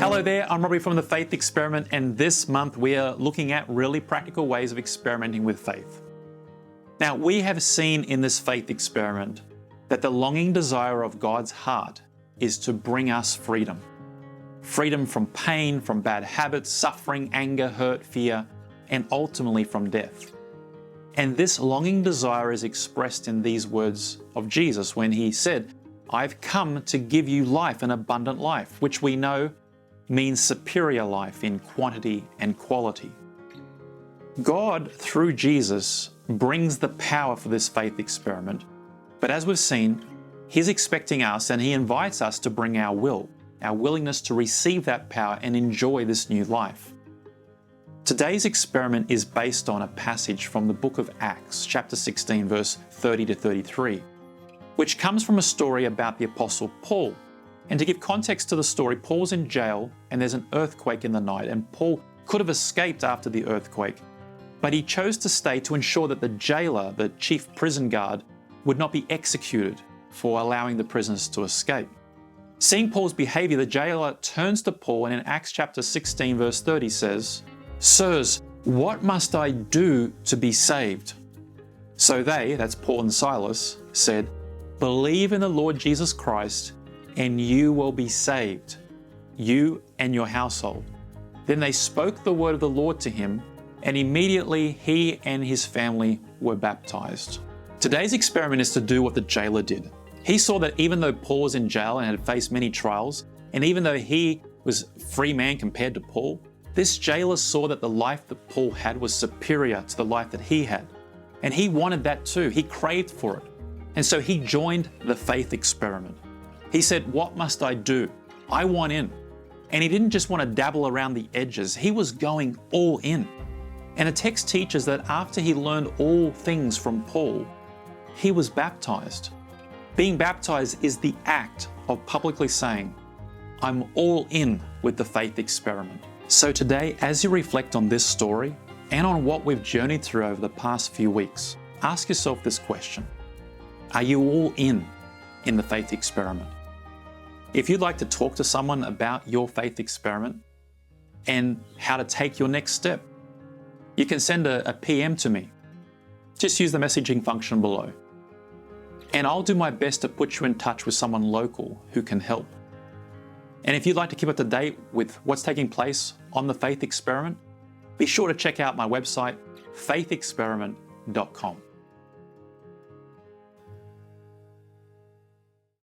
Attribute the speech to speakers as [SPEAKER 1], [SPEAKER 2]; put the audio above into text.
[SPEAKER 1] Hello there, I'm Robbie from The Faith Experiment, and this month we are looking at really practical ways of experimenting with faith. Now, we have seen in this faith experiment that the longing desire of God's heart is to bring us freedom. Freedom from pain, from bad habits, suffering, anger, hurt, fear, and ultimately from death. And this longing desire is expressed in these words of Jesus when he said, "I've come to give you life, an abundant life," which we know means superior life in quantity and quality. God, through Jesus, brings the power for this faith experiment. But as we've seen, He's expecting us and He invites us to bring our will, our willingness to receive that power and enjoy this new life. Today's experiment is based on a passage from the book of Acts, chapter 16, verse 30 to 33, which comes from a story about the Apostle Paul. And to give context to the story, Paul's in jail and there's an earthquake in the night, and Paul could have escaped after the earthquake, but he chose to stay to ensure that the jailer, the chief prison guard, would not be executed for allowing the prisoners to escape. Seeing Paul's behavior, the jailer turns to Paul and in Acts chapter 16 verse 30 says, "Sirs, what must I do to be saved?" So they, that's Paul and Silas, said, "Believe in the Lord Jesus Christ and you will be saved, you and your household." Then they spoke the word of the Lord to him, and immediately he and his family were baptized. Today's experiment is to do what the jailer did. He saw that even though Paul was in jail and had faced many trials, and even though he was a free man compared to Paul, this jailer saw that the life that Paul had was superior to the life that he had. And he wanted that too. He craved for it. And so he joined the faith experiment. He said, "What must I do? I want in." And he didn't just want to dabble around the edges. He was going all in. And the text teaches that after he learned all things from Paul, he was baptized. Being baptized is the act of publicly saying, "I'm all in with the faith experiment." So today, as you reflect on this story and on what we've journeyed through over the past few weeks, ask yourself this question: are you all in the faith experiment? If you'd like to talk to someone about your faith experiment and how to take your next step, you can send a PM to me. Just use the messaging function below. And I'll do my best to put you in touch with someone local who can help. And if you'd like to keep up to date with what's taking place on the faith experiment, be sure to check out my website, faithexperiment.com.